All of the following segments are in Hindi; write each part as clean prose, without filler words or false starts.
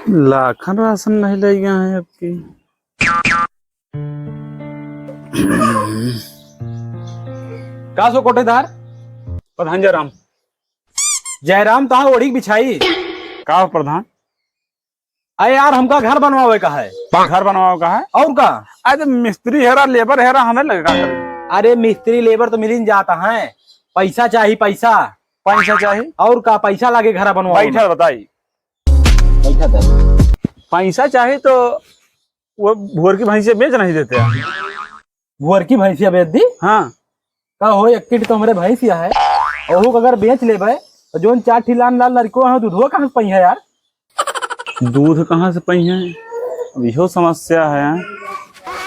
लाखन राशन नहीं ले गए हैं आपकी। का सो कोटेदार प्रधान जयराम। जयराम तहा ओढ़ी बिछाई। का हो प्रधान? अरे यार हमका घर बनवावे का है। घर बनवाओ का है? और का? अरे मिस्त्री हेरा लेबर हेरा हमें लगेगा कभी। अरे मिस्त्री लेबर तो मिल ही जाता है। पैसा चाहिए पैसा। पैसा चाहिए और का पैसा लागे घर बनवावे में। बैठा बताई। पैसा चाहिए। पैसा चाहिए तो वो भुअर की भैंसे बेच नहीं देते हैं। भुअर की भैंसिया बेच दी? हाँ का हो एक किट तो हमारे भैंसिया है। ओहू का अगर बेच लेबे तो जोन 4 ठिलान लाल लड़को है दूधवा कहाँ से पई है यार? दूध कहाँ से पई है? अब यो समस्या है।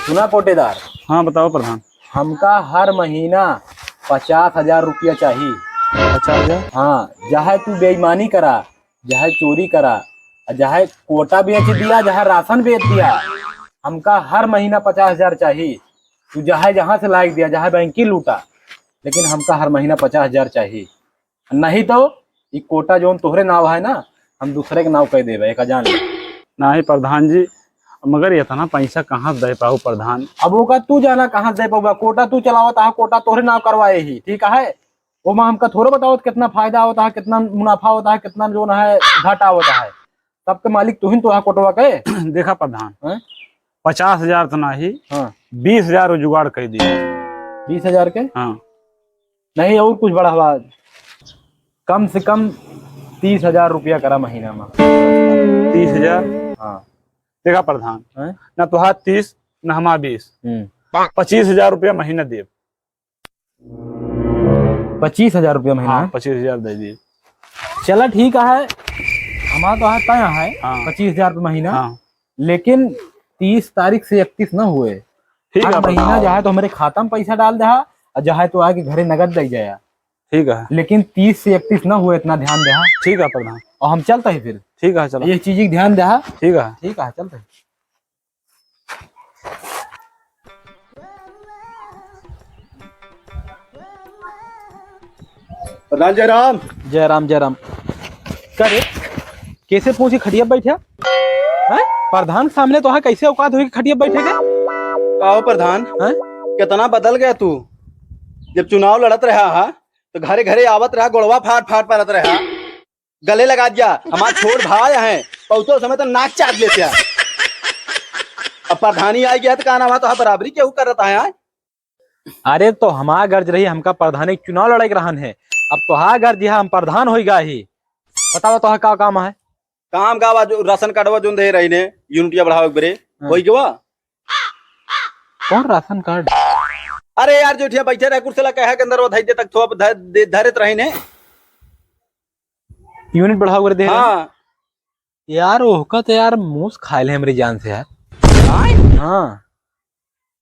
सुना कोटेदार, हाँ बताओ प्रधान। हमका हर महीना 50,000 रुपया चाहिए। 50,000? हाँ, चाहे तू बेईमानी करा, चाहे चोरी करा, चाहे कोटा बेच दिया, चाहे राशन बेच दिया, हमका हर महीना 50,000 चाहिए। तू चाहे जहां से लाइक दिया, चाहे बैंकी लूटा, लेकिन हमका हर महीना 50,000 चाहिए। नहीं तो ये कोटा जोन तोहरे नाव है ना, हम दूसरे के नाव कह देवे एक जान ले। नहीं प्रधान जी, मगर इतना पैसा कहाँ दे पाऊ प्रधान। अब वो का तू जाना कहाँ दे पाऊगा? कोटा तू चलावत है, कोटा तोहरे नाव करवाए ही, ठीक है। वो में हमका थोड़ा बताओ कितना फायदा होता है, कितना मुनाफा होता है, कितना जो है घाटा होता है। सबके मालिक तू ही तो है कोटवा के। देखा प्रधान, हैं? 50,000 तो नहीं, हाँ 20,000 जुगाड़ कर दिया। 20,000 के? हाँ नहीं और कुछ बड़ा हुआ, कम से कम 30,000 रुपया करा महीना में। 30,000? हाँ देखा प्रधान, हैं? ना तुहार 30 न हमार 20, 25,000 रुपया महीना दे। 25,000 रुपया महीना? हाँ 25,000 दे दिए। चला ठीक है, हमारा तो है तय है हाँ। 25,000 रुपया महीना। हाँ लेकिन 30 तारीख से 31 न हुए, ठीक हर है महीना प्रधान। जहाँ तो हमारे खाता में पैसा डाल दे और जहाँ तो आके घरे नगद दे जाए। ठीक है, लेकिन 30 से 31 न हुए, इतना ध्यान दे। ठीक है प्रधान। और हम चलते हैं फिर, ठीक है चलो। ये चीज की ध्यान दे। ठीक है। ठीक है चलते हैं। प्रधान जयराम। जयराम जयराम। करे कैसे पूछी खटिया बैठा है? प्रधान के सामने तो है, कैसे औकात हुई खटिया बैठे के? कहो प्रधान, हैं? कितना बदल गया तू। जब चुनाव लड़त रहा हा तो घरे घरे आवत रहा, गोड़वा फाट फाट परत रहा, गले लगा दिया। हमार छोड़ भाई है, पहुंचो समय तो नाक चाट लेते हैं। अब प्रधानी आई गया तो कहना वहां तो बराबरी क्यों कर रहा है? अरे तो हमारा गर्ज रही, हमका प्रधान एक चुनाव लड़ाई रहन है। अब तो हा गर्ज हम प्रधान होगा ही। बताओ तो का काम है? काम गावा जो राशन कार्डवा जो दे रही ने यूनिटिया बढ़ावे बरे होई गवा। कौन राशन कार्ड? अरे यार जो बैठे रहे कुर्सी लगा है के अंदर वो धैर्य तक थोड़ा धैर्य रही ने। यूनिट बढ़ाओ कर दे। हाँ यार ओहका तो यार मूस खाए ले हमारी जान से यार। हाँ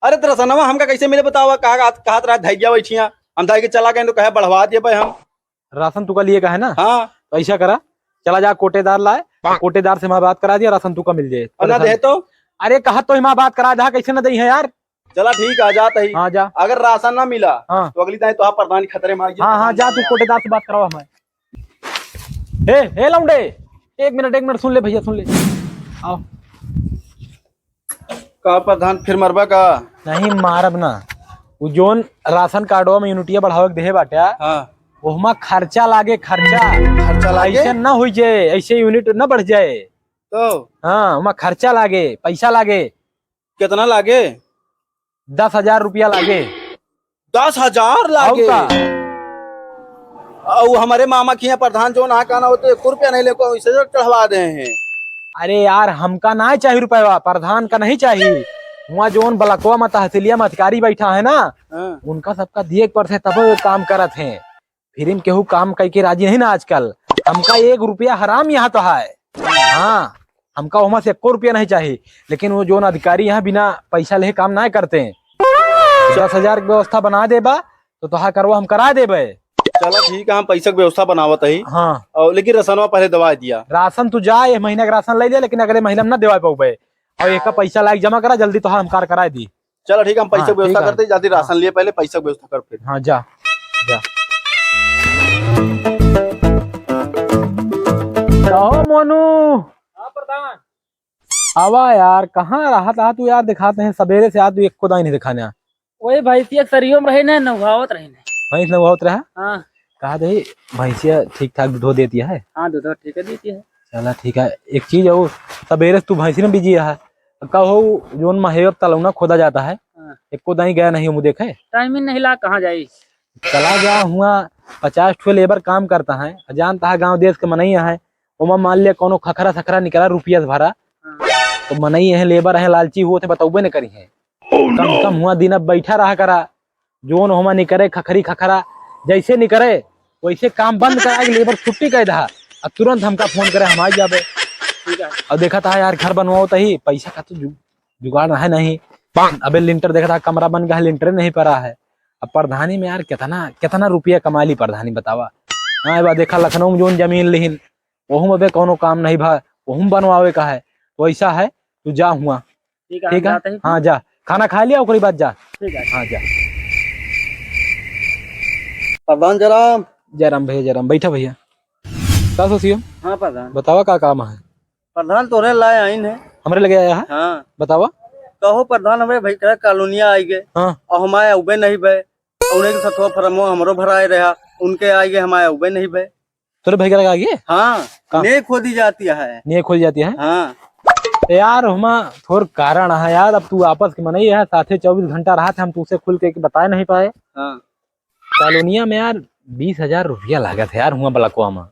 अरे तो रसनवा हमका कैसे मिले बतावा? कहा रहा धैर्य बैठिया, हम धाई के चला गए तो कहे बढ़वा दिए भाई हम। राशन तुका लिए का है ना? हाँ तो ऐसा करा, चला जा कोटेदार लाए, कोटेदार से मैं बात करा दिया, राशन तुका मिल जाए। और ना दे तो अरे कहा तो मैं बात करा जा, कैसे ना दई है यार। चला ठीक है जाता ही। हाँ जा। अगर राशन ना मिला हाँ तो अगली टाइम तो आप प्रधान खतरे में आ गए। हाँ हाँ जा, तू कोटेदार से बात कराओ हमें। हे लौंडे, एक मिनट सुन ले भैया, सुन ले। आओ। का प्रधान फिर मरबा का? नहीं मारब ना, वो जोन राशन कार्डवा में यूनिटिया बढ़ावे के देहे बाटे, हाँ ओहमा खर्चा लागे, खर्चा। खर्चा लागे? ऐसे ना हो जाए, ऐसे यूनिट ना बढ़ जाए। तो हाँ ओमा खर्चा लागे, पैसा लागे। कितना लागे? 10,000 रुपया लागे। 10,000 लागे? और का? और हमारे मामा की यहाँ प्रधान जो ना कहना होते 1 रुपया नहीं लेको इसे चढ़वा दे हैं। अरे यार हमका ना चाहिए रुपया, प्रधान का नहीं चाहिए। वहाँ जोन बलकवा में तहसीलिया में अधिकारी बैठा है ना, हाँ। उनका सबका दिए पर से तब काम करत हैं। फिर इन केहू काम करके राजी नहीं ना आजकल। हमका 1 रुपया हराम यहाँ तो है। हाँ हमका वहाँ से 1 रुपया नहीं चाहिए। लेकिन वो जोन अधिकारी यहाँ बिना पैसा ले काम ना करते हैं। 10,000 की व्यवस्था बना देबा तो तोहा करवा हम करा देबे। चला ठीक है, हम पैसा की व्यवस्था बनावत ही। हाँ और लेकिन रसनवा पहले दवा दिया। राशन तू जा, ये महीने का राशन ले ले, लेकिन अगले महीने में ना देवा पाऊबे। और एक का पैसा लायक जमा करा जल्दी, तो हम कार करा दी। चलो ठीक है, हम पैसा हाँ, की व्यवस्था ठीक है। करते जाती राशन लिए पहले पैसा की व्यवस्था कर फिर। हाँ जा जा। मोनू। हाँ प्रधान। आवा यार, कहाँ रहा था तू यार? दिखाते हैं सवेरे से आज तू एक को दाई नहीं दिखाने। वही भैंसिया सरियों में रहे ना नौभावत रहे ना। भैंस ने बहुत रहा हाँ कहा दे, भैंसिया ठीक ठाक दूध देती है। हाँ दूध ठीक है देती है। चला ठीक है, एक चीज है सवेरे से तू भैंसी में बिजी है। कहो जोन महेब तलौना खोदा जाता है, हाँ। एक को दाई गया नहीं, मुँह देखे टाइम ही नहीं ला, कहाँ जाई। चला गया हुआ 50 ठो लेबर काम करता है, जानता है गांव देश के मनैया है। ओमा मान लिया कोनो खखरा सखरा निकला रुपया से भरा, तो मनई है लेबर है लालची हुए थे बताऊबे नहीं करी है। कम कम हुआ दिन अब बैठा रहा करा, जोन होमा निकरे खखरी खखरा जैसे निकरे वैसे काम बंद करा के लेबर छुट्टी कह दहा और तुरंत हमका फोन करे, हम आ जाबे। ठीक है। और देखा था यार घर बनवाओ तही पैसा का तो जुगाड़ है नहीं। अबे लिंटर देखा था कमरा बन गया, लिंटर नहीं पड़ा है। अब प्रधानी में यार कितना कितना रुपया कमा ली प्रधानी बतावा। हाँ बा देखा लखनऊ में जोन जमीन लिहिन वहू अबे कोनो काम नहीं भा, वहू बनवावे का है। वैसा है तू जा हुआ। ठीक है, ठीक है, जाते हैं। हाँ जा, खाना खा लिया ओकरी बाद जा। ठीक है। हाँ जा। प्रधान जरा जयराम भैया, जयराम बैठा भैया। का सोचियो हाँ प्रधान। बतावा का काम है? प्रधान तोरे लाए आइन है। हमरे लगे आया है, हाँ बतावा। कहो प्रधान हमारे भाई कहे कॉलोनिया आई गए हाँ और हमारे उबे नहीं बे, उन्हें के सतवा फरमो हमरो भराए रहा, उनके आई गए हमारे उबे नहीं बे। तेरे भैया लगा आगे हाँ कहाँ? ने खोदी जाती है। नींद खोल जाती है। हाँ यार हमा थोड़ कारण है यार, अब तू आपस के मनई है, साथे 24 घंटा रहा थे, हम तुझसे खुल के बता नहीं पाए। हाँ कॉलोनिया में यार 20,000 रुपया लागत है यार हुआ बलकुआ में।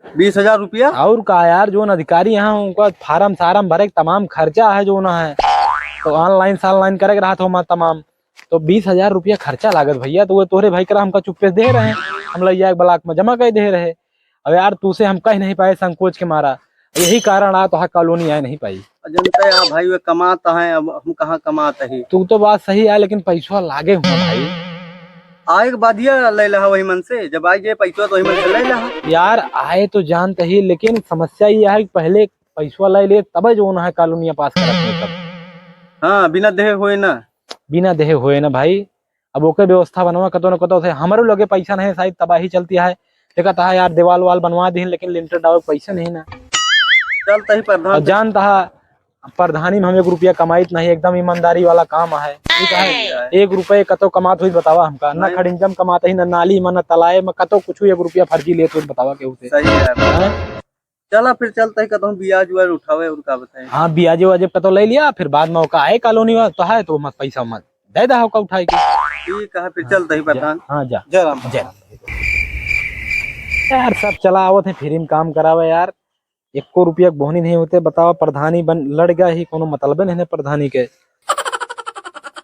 20,000 रुपया। और का यार जो अधिकारी यहाँ उनका फार्म सारम भरे तमाम खर्चा है जो ना है, तो ऑनलाइन करे रहा था तमाम, तो 20,000 रुपया खर्चा लागत भैया। तो वो तोहरे भाई करा हमका चुप्पे दे रहे हैं, हम लैया एक ब्लॉक में जमा कर दे रहे। अब यार तू से हम कह नहीं पाए संकोच के मारा, यही कारण आ तो हाँ कॉलोनी आए नहीं पाई। जनता यार भाई वे कमाता है, अब हम कहाँ कमाते ही। तू तो बात सही है लेकिन पैसा लागे हुआ भाई। आए के बाद ये ले लहा वही मन से, जब आई जाए पैसा तो वही मन से ले लहा। यार आए तो जानते ही, लेकिन समस्या ये है कि पहले पैसा ले ले तब जो ना है कॉलोनिया पास करत तब। हाँ बिना देहे हुए ना। बिना देहे हुए ना भाई। अब ओके व्यवस्था बनवा कतो न कतो से हमारे लोगे पैसा नहीं, शायद तबाही चलती है। देखा था यार दीवाल वाल बनवा दी लेकिन लिंटर डालो पैसा नहीं ना। चलता ही और प्रधान। जानता है प्रधानी में हम 1 रुपया कमाइत नहीं, एकदम ईमानदारी वाला काम है। ठीक है, 1 रुपये कतो कमात हुई बतावा हमका, ना खड़िंजम कमाते ही ना नाली में ना तलाए में कतो कुछ 1 रुपया फर्जी ले तो बतावा के उसे। सही है। चला फिर चलता ही कहता हूँ ब्याज व्याज उठावे और का बताए। हाँ ब्याज वाजेब कतो ले लिया, फिर बाद में ओका आए कॉलोनी में तो है तो मत पैसा मत दे दा होका उठाई के। ठीक है फिर चलता ही प्रधान। हाँ जा जयराम। जय यार सब चला आवत है फ्री में काम करावे यार, 1 रुपया बोहनी नहीं होते बतावा। प्रधानी बन लड़ गया ही कोनो मतलब नहीं है प्रधानी के।